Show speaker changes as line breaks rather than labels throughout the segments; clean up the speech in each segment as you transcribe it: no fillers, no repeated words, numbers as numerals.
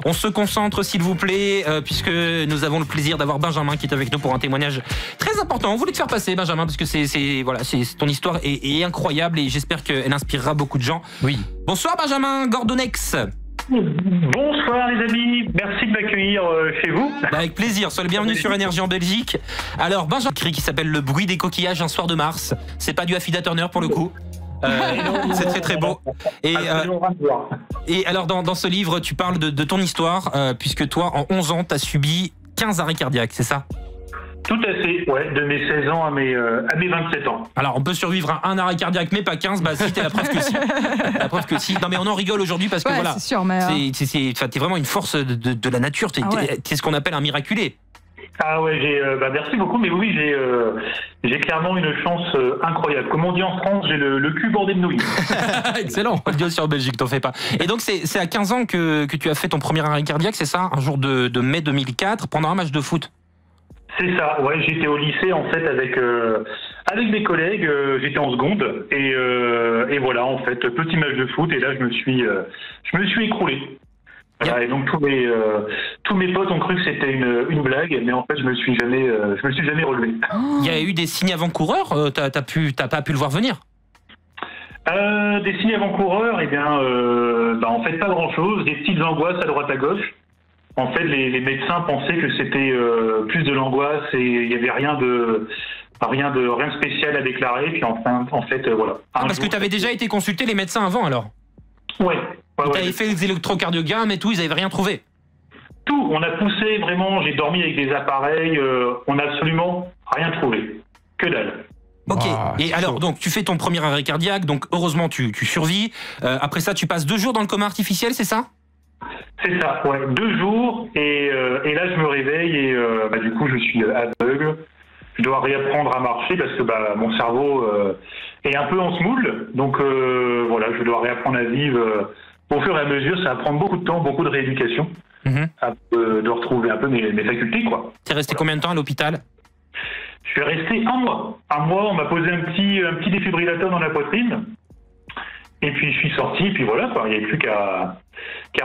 On se concentre s'il vous plaît, puisque nous avons le plaisir d'avoir Benjamin qui est avec nous pour un témoignage très important. On voulait te faire passer Benjamin, parce que voilà, ton histoire est incroyable et j'espère qu'elle inspirera beaucoup de gens. Oui. Bonsoir Benjamin Gordonex.
Bonsoir les amis, merci de m'accueillir chez vous.
Avec plaisir, sois le bienvenu sur Énergie en Belgique. Alors Benjamin, qui s'appelle Le bruit des coquillages un soir de mars. C'est pas du Affida Turner pour le coup. C'est très très beau. Et alors dans ce livre, tu parles de ton histoire, puisque toi, en 11 ans, tu as subi 15 arrêts cardiaques, c'est ça?
Tout à fait, ouais, de mes 16 ans à mes 27 ans.
Alors, on peut survivre à un arrêt cardiaque, mais pas 15, bah si, t'es la preuve que si. La preuve que si. Non, mais on en rigole aujourd'hui parce que
ouais,
voilà.
C'est sûr, mais.
T'es vraiment une force de la nature, t'es ce qu'on appelle un miraculé.
Ah ouais, merci beaucoup, mais oui, j'ai clairement une chance incroyable. Comme on dit en France, j'ai le cul bordé de nouilles.
Excellent, on le dit aussi en Belgique, t'en fais pas. Et donc c'est à 15 ans que tu as fait ton premier arrêt cardiaque, c'est ça? Un jour de mai 2004, pendant un match de foot?
C'est ça, ouais, j'étais au lycée en fait avec mes collègues, j'étais en seconde et voilà en fait, petit match de foot et là je me suis écroulé. Voilà, et donc tous mes potes ont cru que c'était une blague, mais en fait je me suis jamais relevé.
Il y a eu des signes avant-coureurs, t'as pas pu le voir venir?
Des signes avant-coureurs, eh bien, en fait pas grand-chose, des petites angoisses à droite à gauche. En fait, les médecins pensaient que c'était plus de l'angoisse et il n'y avait rien de spécial à déclarer. Puis enfin, en fait, voilà.
Parce que tu avais déjà été consulté les médecins avant, alors?
Ouais.
Tu avais fait les électrocardiogrammes et tout, ils n'avaient rien trouvé?
Tout. On a poussé vraiment. J'ai dormi avec des appareils. On n'a absolument rien trouvé. Que dalle.
Ok. Et alors, donc, tu fais ton premier arrêt cardiaque. Donc, heureusement, tu survis. Après ça, tu passes 2 jours dans le coma artificiel, c'est ça?
C'est ça, ouais, 2 jours, et là je me réveille et du coup je suis aveugle. Je dois réapprendre à marcher parce que mon cerveau est un peu en semoule, donc voilà, je dois réapprendre à vivre au fur et à mesure. Ça va prendre beaucoup de temps, beaucoup de rééducation, de retrouver un peu mes facultés, quoi.
T'es resté combien de temps à l'hôpital?
Je suis resté 1 mois. 1 mois, on m'a posé un petit défibrillateur dans la poitrine. Et puis je suis sorti, et puis voilà, quoi. Il n'y avait plus qu'à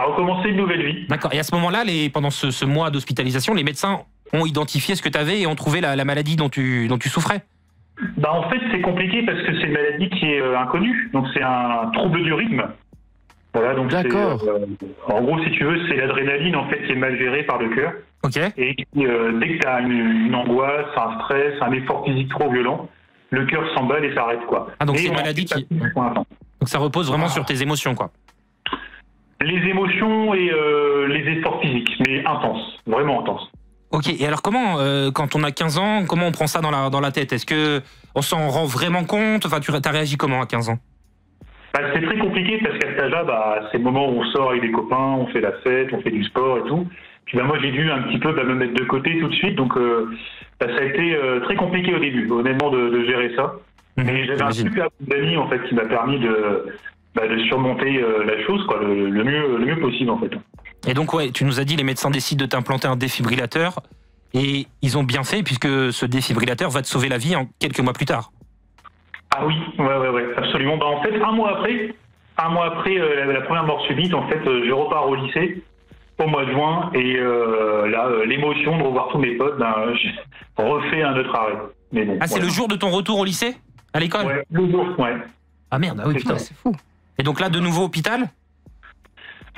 recommencer une nouvelle vie.
D'accord. Et à ce moment-là, pendant ce mois d'hospitalisation, les médecins ont identifié ce que tu avais et ont trouvé la maladie dont tu souffrais?
En fait, c'est compliqué parce que c'est une maladie qui est inconnue. Donc c'est un trouble du rythme. Voilà, donc
d'accord.
En gros, si tu veux, c'est l'adrénaline en fait qui est mal gérée par le cœur.
Ok.
Et dès que tu as une angoisse, un stress, un effort physique trop violent, le cœur s'emballe et s'arrête, quoi.
Ah, donc c'est une maladie qui... Donc ça repose vraiment sur tes émotions, quoi.
Les émotions et les efforts physiques, mais intenses, vraiment intenses.
Ok, et alors comment, quand on a 15 ans, comment on prend ça dans la tête? Est-ce que on s'en rend vraiment compte? Enfin, tu as réagi comment à 15 ans?
C'est très compliqué parce qu'à cet âge-là, c'est le moment où on sort avec des copains, on fait la fête, on fait du sport et tout. Puis moi j'ai dû un petit peu me mettre de côté tout de suite, donc ça a été très compliqué au début, honnêtement, de gérer ça. Mais j'avais un super ami en fait qui m'a permis de surmonter la chose, quoi, le mieux possible en fait.
Et donc ouais, tu nous as dit les médecins décident de t'implanter un défibrillateur et ils ont bien fait puisque ce défibrillateur va te sauver la vie en quelques mois plus tard.
Ah oui, ouais, absolument. En fait, un mois après la première mort subite, en fait, je repars au lycée au mois de juin et là, l'émotion de revoir tous mes potes, j'ai refait un autre arrêt. Mais bon,
c'est le jour de ton retour au lycée? À l'école?
Ouais, le jour, ouais.
Ah merde, oui, putain, c'est fou. Et donc là, de nouveau hôpital?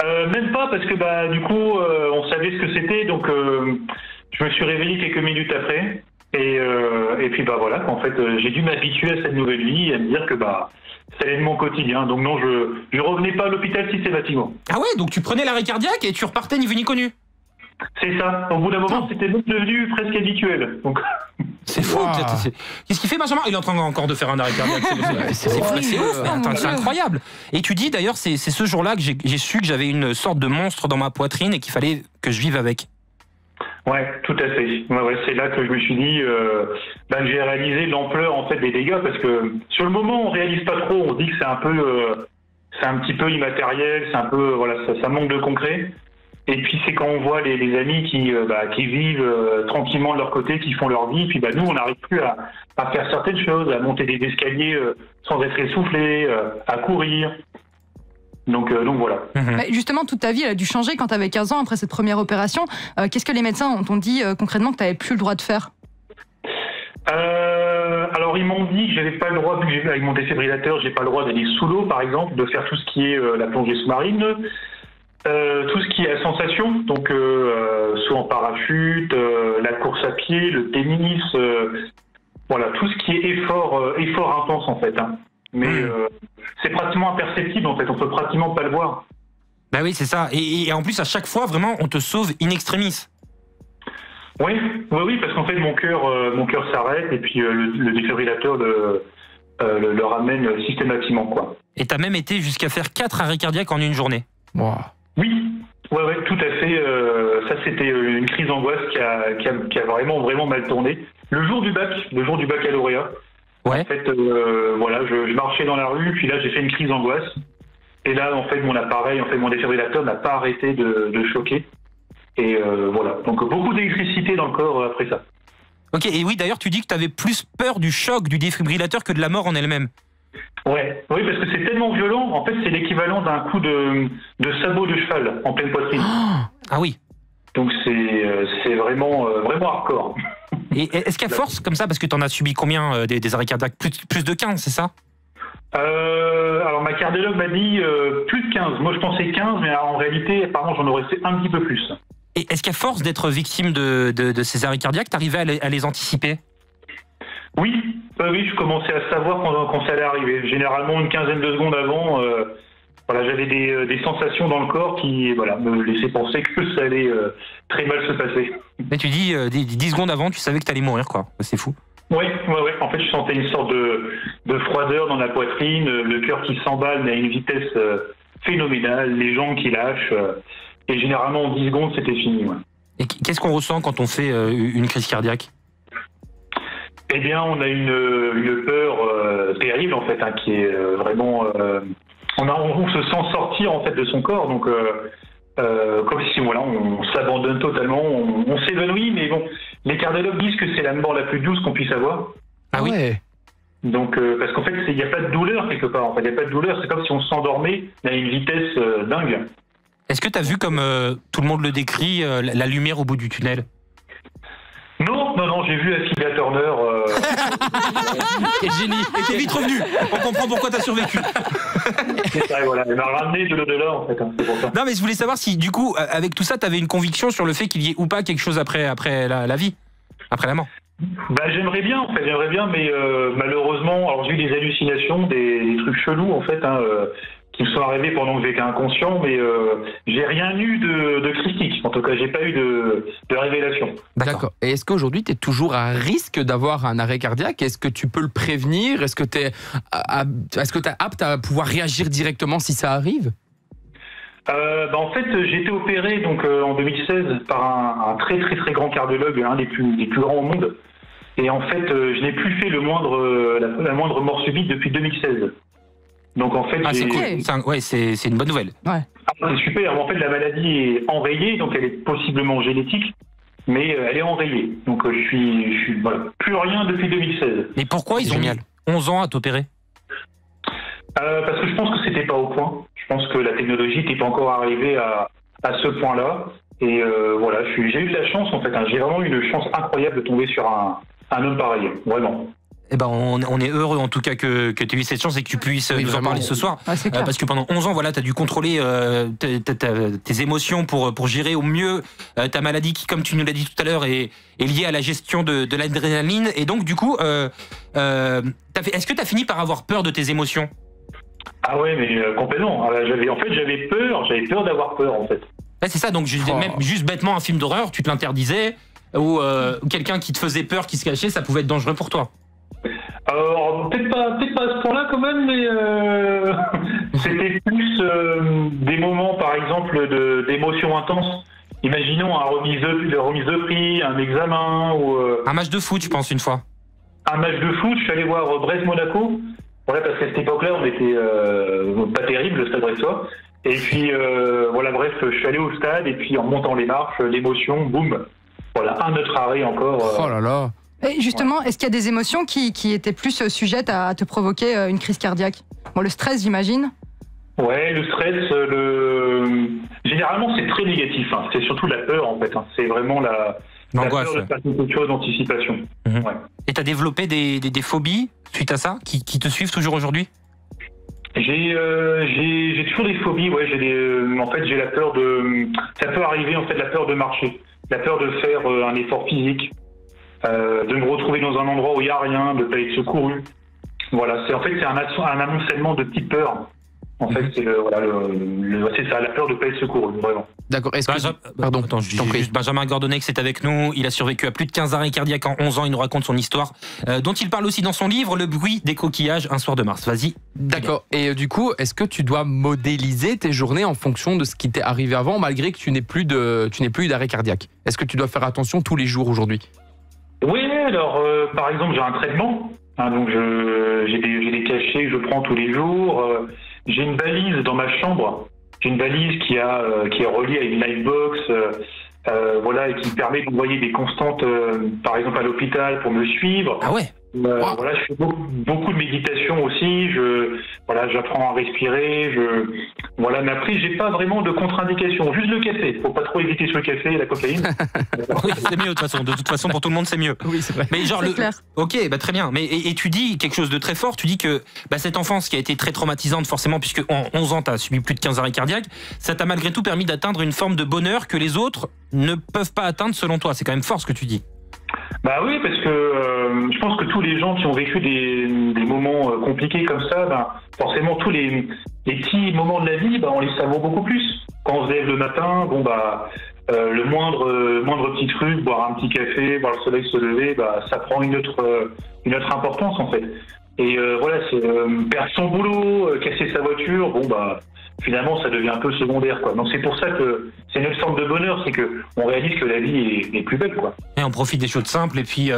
Même pas, parce que du coup, on savait ce que c'était, donc je me suis réveillé quelques minutes après, et puis voilà, en fait, j'ai dû m'habituer à cette nouvelle vie, et à me dire que ça allait de mon quotidien, donc non, je revenais pas à l'hôpital systématiquement.
Ah ouais, donc tu prenais l'arrêt cardiaque et tu repartais ni vu ni connu?
C'est ça, au bout d'un moment, c'était devenu presque habituel, donc...
C'est fou. Qu'est-ce qu'il fait, Benjamin? Il est en train encore de faire un arrêt cardiaque. C'est incroyable. Et tu dis d'ailleurs, c'est ce jour-là que j'ai su que j'avais une sorte de monstre dans ma poitrine et qu'il fallait que je vive avec.
Ouais, tout à fait. Ouais, c'est là que je me suis dit, j'ai réalisé l'ampleur en fait des dégâts, parce que sur le moment, on réalise pas trop. On se dit que c'est un petit peu immatériel, c'est un peu, voilà, ça manque de concret. Et puis c'est quand on voit les amis qui vivent tranquillement de leur côté, qui font leur vie, puis nous on n'arrive plus à faire certaines choses, à monter des escaliers sans être essoufflé, à courir. Donc voilà.
Justement, toute ta vie, elle a dû changer quand tu avais 15 ans après cette première opération. Qu'est-ce que les médecins t'ont dit concrètement que tu n'avais plus le droit de faire ?
Alors ils m'ont dit que j'avais pas le droit, vu que j'ai avec mon défibrillateur, j'ai pas le droit d'aller sous l'eau par exemple, de faire tout ce qui est la plongée sous-marine, tout ce qui est sensation, donc saut en parachute, la course à pied, le tennis, voilà, tout ce qui est effort intense en fait. Hein. Mais c'est pratiquement imperceptible en fait, on peut pratiquement pas le voir.
Bah oui, c'est ça. Et en plus, à chaque fois, vraiment, on te sauve in extremis.
Oui, parce qu'en fait mon cœur s'arrête et puis le défibrillateur le ramène systématiquement quoi.
Et t'as même été jusqu'à faire 4 arrêts cardiaques en une journée.
Wow.
Oui, ouais, tout à fait. Ça c'était une crise d'angoisse qui a vraiment mal tourné. Le jour du baccalauréat.
Ouais.
En fait, voilà, je marchais dans la rue, puis là j'ai fait une crise d'angoisse. Et là, en fait, mon défibrillateur n'a pas arrêté de choquer. Et voilà, donc beaucoup d'électricité dans le corps après ça.
Ok, et oui, d'ailleurs, tu dis que tu avais plus peur du choc du défibrillateur que de la mort en elle-même.
Ouais, oui, parce que c'est tellement violent, en fait, c'est l'équivalent d'un coup de sabot de cheval en pleine poitrine.
Ah oui.
Donc c'est vraiment hardcore.
Et est-ce qu'à force, comme ça, parce que tu en as subi combien des arrêts cardiaques, plus de 15, c'est ça?
Alors ma cardiologue m'a dit plus de 15. Moi je pensais 15, mais en réalité, apparemment, j'en aurais fait un petit peu plus.
Et est-ce qu'à force d'être victime de ces arrêts cardiaques, t'arrivais à les anticiper?
Oui, je commençais à savoir quand ça allait arriver. Généralement, une quinzaine de secondes avant, voilà, j'avais des sensations dans le corps qui me laissaient penser que ça allait très mal se passer.
Mais tu dis 10 secondes avant, tu savais que t'allais mourir, quoi. C'est fou.
Oui. En fait, je sentais une sorte de froideur dans la poitrine, le cœur qui s'emballe, mais à une vitesse phénoménale, les jambes qui lâchent. Et généralement, en 10 secondes, c'était fini. Ouais.
Et qu'est-ce qu'on ressent quand on fait une crise cardiaque?
Eh bien, on a une peur terrible, en fait, hein, qui est vraiment... on se sent sortir, en fait, de son corps. Donc, comme si on s'abandonne totalement, on s'évanouit, mais bon, les cardiologues disent que c'est la mort la plus douce qu'on puisse avoir.
Ah oui.
Donc, parce qu'en fait, il n'y a pas de douleur quelque part. En fait, il n'y a pas de douleur, c'est comme si on s'endormait à une vitesse dingue.
Est-ce que tu as vu, comme tout le monde le décrit, la lumière au bout du tunnel?
Non, j'ai vu Affida Turner.
Quel génie. Et t'es vite revenu. On comprend pourquoi t'as survécu.
Voilà, elle m'a ramené de l'au-delà, en fait. Hein, c'est pour ça.
Non, mais je voulais savoir si, du coup, avec tout ça, t'avais une conviction sur le fait qu'il y ait ou pas quelque chose après la vie, après la mort.
J'aimerais bien, mais malheureusement, alors j'ai eu des hallucinations, des trucs chelous, en fait, hein, qui me sont arrivés pendant que j'étais inconscient, mais j'ai rien eu de critique. En tout cas, j'ai pas eu de révélation.
D'accord. Et est-ce qu'aujourd'hui, tu es toujours à risque d'avoir un arrêt cardiaque? Est-ce que tu peux le prévenir? Est-ce que tu es apte à pouvoir réagir directement si ça arrive?
En fait, j'ai été opéré donc en 2016 par un très très très grand cardiologue, un des plus grands au monde. Et en fait, je n'ai plus fait la moindre mort subite depuis 2016. Donc en fait,
c'est cool. C'est une bonne nouvelle.
Ouais.
C'est super. En fait, la maladie est enrayée, donc elle est possiblement génétique, mais elle est enrayée. Donc je suis plus rien depuis 2016.
Mais pourquoi ils ont mis 11 ans à t'opérer?
Parce que je pense que c'était pas au point. Je pense que la technologie n'était pas encore arrivée à ce point-là. Et j'ai eu de la chance en fait. Hein. J'ai vraiment eu une chance incroyable de tomber sur un homme pareil, vraiment.
Eh ben, on est heureux en tout cas que tu aies eu cette chance et que tu puisses nous en parler ce soir. Parce que pendant 11 ans, tu as dû contrôler tes émotions pour gérer au mieux ta maladie qui, comme tu nous l'as dit tout à l'heure, est liée à la gestion de l'adrénaline. Et donc, du coup, est-ce que tu as fini par avoir peur de tes émotions?
Ah ouais, mais complètement. J'avais peur d'avoir peur, en fait.
Ouais, c'est ça, donc même juste bêtement un film d'horreur, tu te l'interdisais, ou quelqu'un qui te faisait peur, qui se cachait, ça pouvait être dangereux pour toi.
Alors, peut-être pas à ce point-là quand même, mais c'était plus des moments, par exemple, d'émotions intenses. Imaginons une remise de prix, un examen ou...
Un match de foot, je pense, une fois.
Un match de foot, je suis allé voir Brest-Monaco. Voilà, parce qu'à cette époque-là, on était pas terrible, le Stade brestois. Et puis, bref, je suis allé au stade, et puis en montant les marches, l'émotion, boum. Voilà, un autre arrêt encore.
Oh là là.
Et justement, est-ce qu'il y a des émotions qui étaient plus sujettes à te provoquer une crise cardiaque? Bon, le stress, j'imagine.
Ouais, le stress, généralement c'est très négatif. Hein. C'est surtout la peur en fait. Hein. C'est vraiment la peur de faire quelque chose d'anticipation. Ouais.
Et tu as développé des phobies suite à ça qui te suivent toujours aujourd'hui?
J'ai toujours des phobies. Ouais, en fait j'ai la peur de. Ça peut arriver en fait la peur de marcher, la peur de faire un effort physique, de me retrouver dans un endroit où il n'y a rien, de ne pas être secouru. Voilà, c'est un amoncellement de petites peurs. En fait, c'est ça, la peur de ne pas être secouru, vraiment.
D'accord.
Pardon, attends, juste Benjamin Gordonnex est avec nous. Il a survécu à plus de 15 arrêts cardiaques en 11 ans. Il nous raconte son histoire, dont il parle aussi dans son livre, Le bruit des coquillages, un soir de mars. Vas-y.
D'accord. Et du coup, est-ce que tu dois modéliser tes journées en fonction de ce qui t'est arrivé avant, malgré que tu n'aies plus d'arrêt cardiaque? Est-ce que tu dois faire attention tous les jours aujourd'hui?
Oui, alors, par exemple, j'ai un traitement. Hein, donc, j'ai des cachets que je prends tous les jours. J'ai une valise dans ma chambre. J'ai une valise qui est reliée à une Livebox, voilà, et qui me permet d'envoyer des constantes, par exemple à l'hôpital pour me suivre.
Ah ouais.
Voilà, je fais beaucoup de méditation aussi. J'apprends à respirer. Mais après, j'ai pas vraiment de contre-indication. Juste le café. Faut pas trop éviter sur le café et la cocaïne.
Oui, c'est mieux de toute façon. De toute façon, pour tout le monde, c'est mieux.
Oui, c'est vrai.
Mais genre,
clair.
Ok, très bien. Mais et tu dis quelque chose de très fort. Tu dis que cette enfance qui a été très traumatisante, forcément, puisque en 11 ans, tu as subi plus de 15 arrêts cardiaques, ça t'a malgré tout permis d'atteindre une forme de bonheur que les autres ne peuvent pas atteindre selon toi. C'est quand même fort ce que tu dis.
Bah oui, parce que je pense que tous les gens qui ont vécu des moments compliqués comme ça, forcément tous les petits moments de la vie, on les savoure beaucoup plus. Quand on se lève le matin, le moindre petit truc, boire un petit café, voir le soleil se lever, ça prend une autre importance en fait. Et c'est perdre son boulot, casser sa voiture, finalement ça devient un peu secondaire, quoi. Donc c'est pour ça que c'est une sorte de bonheur, c'est que on réalise que la vie est plus belle, quoi.
Et on profite des choses simples et puis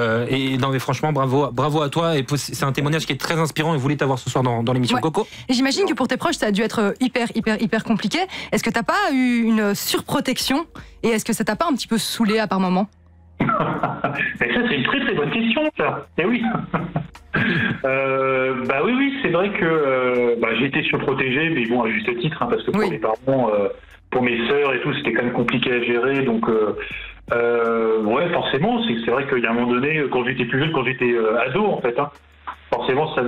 non mais franchement bravo à toi, et c'est un témoignage qui est très inspirant et vous voulez t'avoir ce soir dans l'émission. Coco.
Et j'imagine que pour tes proches ça a dû être hyper compliqué. Est-ce que t'as pas eu une surprotection et est-ce que ça t'a pas un petit peu saoulé à par moment?
Mais ça c'est une très très bonne question, ça. Eh oui. Oui, c'est vrai que j'ai été surprotégé, mais à juste titre, hein, parce que pour mes parents, pour mes sœurs et tout, c'était quand même compliqué à gérer. Donc, forcément, c'est vrai qu'il y a un moment donné, quand j'étais plus jeune, quand j'étais ado, en fait, forcément, ça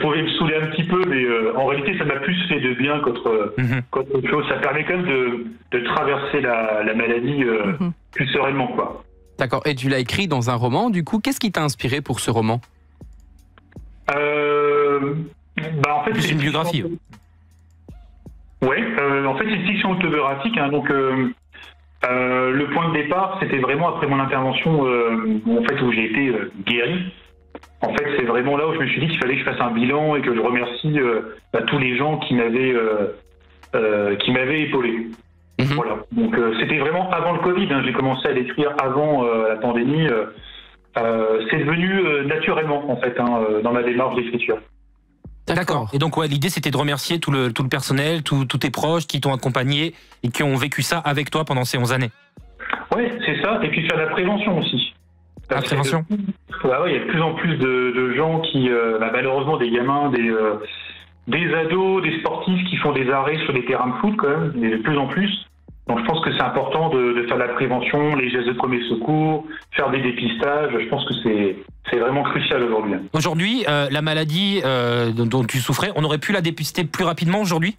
pouvait me saouler un petit peu, mais en réalité, ça m'a plus fait de bien qu'autre chose. Ça permet quand même de traverser la maladie plus sereinement, quoi.
D'accord. Et tu l'as écrit dans un roman, du coup, qu'est-ce qui t'a inspiré pour ce roman?
En fait,
c'est une biographie.
En fait, c'est une fiction autobiographique. Hein, donc, le point de départ, c'était vraiment après mon intervention, où j'ai été guéri. En fait, c'est vraiment là où je me suis dit qu'il fallait que je fasse un bilan et que je remercie tous les gens qui m'avaient épaulé. Voilà. Donc, c'était vraiment avant le Covid. Hein, j'ai commencé à l'écrire avant la pandémie. C'est devenu naturellement, en fait, dans ma démarche d'écriture.
D'accord. Et donc, l'idée, c'était de remercier tout le personnel, tous tes proches qui t'ont accompagné et qui ont vécu ça avec toi pendant ces 11 années.
Oui, c'est ça. Et puis faire la prévention aussi.
La prévention.
Il y a de plus en plus de gens qui, malheureusement, des gamins, des ados, des sportifs qui font des arrêts sur des terrains de foot, quand même, mais de plus en plus. Donc je pense que c'est important de faire la prévention, les gestes de premier secours, faire des dépistages. Je pense que c'est vraiment crucial aujourd'hui.
Aujourd'hui, la maladie dont tu souffrais, on aurait pu la dépister plus rapidement aujourd'hui?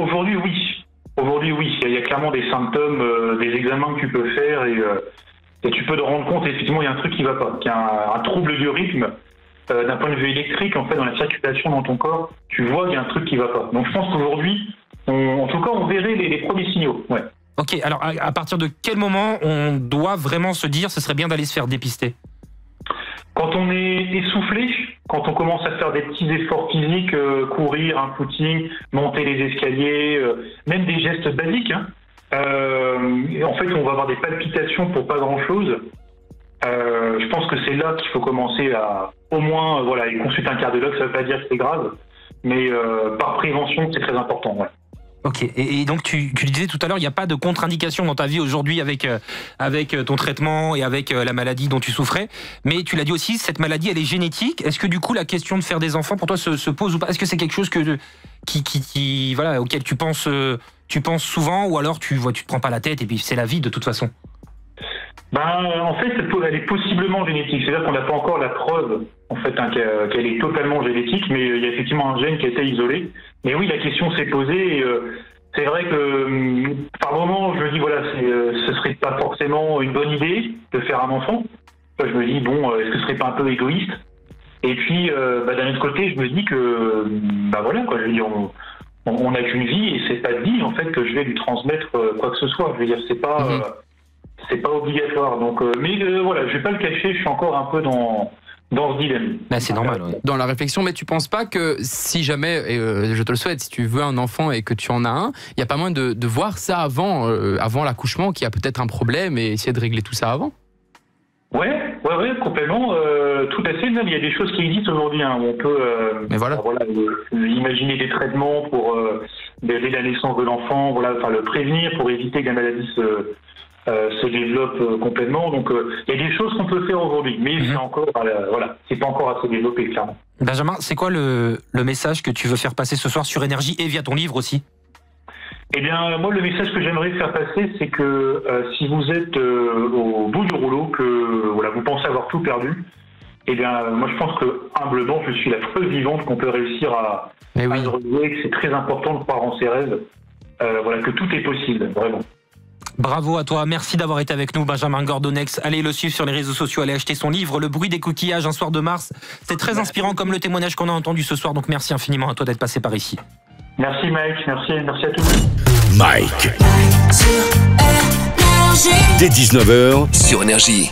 Aujourd'hui, oui. Aujourd'hui, oui. Il y a clairement des symptômes, des examens que tu peux faire et tu peux te rendre compte, effectivement, il y a un truc qui ne va pas, qu'il y a un trouble du rythme. D'un point de vue électrique, en fait, dans la circulation dans ton corps, tu vois qu'il y a un truc qui ne va pas. Donc je pense qu'aujourd'hui, en tout cas, on verrait les premiers signaux. Ouais.
Ok, alors à partir de quel moment on doit vraiment se dire ce serait bien d'aller se faire dépister?
Quand on est essoufflé, quand on commence à faire des petits efforts physiques, courir, un footing, monter les escaliers, même des gestes basiques. En fait, on va avoir des palpitations pour pas grand-chose. Je pense que c'est là qu'il faut commencer à, au moins, consulter un cardiologue. Ça ne veut pas dire que c'est grave, mais par prévention, c'est très important. Ouais.
Ok, et donc tu disais tout à l'heure, il n'y a pas de contre-indication dans ta vie aujourd'hui avec ton traitement et avec la maladie dont tu souffrais, mais tu l'as dit aussi, cette maladie elle est génétique. Est-ce que du coup la question de faire des enfants pour toi se pose ou pas? Est-ce que c'est quelque chose voilà, auquel tu penses souvent, ou alors tu te prends pas la tête et puis c'est la vie de toute façon?
En fait, elle est possiblement génétique. C'est-à-dire qu'on n'a pas encore la preuve en fait, qu'elle est totalement génétique, mais il y a effectivement un gène qui a été isolé. Mais oui, la question s'est posée. Et, c'est vrai que par moment, je me dis voilà, ce serait pas forcément une bonne idée de faire un enfant. Je me dis bon, est-ce que ce serait pas un peu égoïste? Et puis d'un autre côté, je me dis que voilà quoi. Je veux dire, on n'a qu'une vie et c'est pas dit en fait que je vais lui transmettre quoi que ce soit. Je veux dire, c'est pas obligatoire. Donc, voilà, je vais pas le cacher. Je suis encore un peu dans ce dilemme.
C'est normal. Ouais.
Dans la réflexion, mais tu penses pas que si jamais, et je te le souhaite, si tu veux un enfant et que tu en as un, il y a pas moyen de voir ça avant l'accouchement, qu'il y a peut-être un problème et essayer de régler tout ça avant?
Ouais, complètement. Tout à fait. Même il y a des choses qui existent aujourd'hui. Où on peut imaginer des traitements pour dès la naissance de l'enfant, le prévenir pour éviter que la maladie se développe complètement. Donc il y a des choses qu'on peut faire aujourd'hui, mais c'est pas encore assez développé, clairement.
Benjamin, c'est quoi le message que tu veux faire passer ce soir sur Énergie et via ton livre aussi?
Eh bien, moi, le message que j'aimerais faire passer, c'est que si vous êtes au bout du rouleau, que vous pensez avoir tout perdu, eh bien, moi, je pense que humblement, je suis la preuve vivante qu'on peut réussir à se relever, que c'est très important de croire en ses rêves, que tout est possible, vraiment.
Bravo à toi, merci d'avoir été avec nous, Benjamin Gordonex. Allez le suivre sur les réseaux sociaux, allez acheter son livre, Le bruit des coquillages, un soir de mars. C'est très inspirant comme le témoignage qu'on a entendu ce soir, donc merci infiniment à toi d'être passé par ici.
Merci Mike, merci à tous.
Mike. Dès 19h sur Énergie.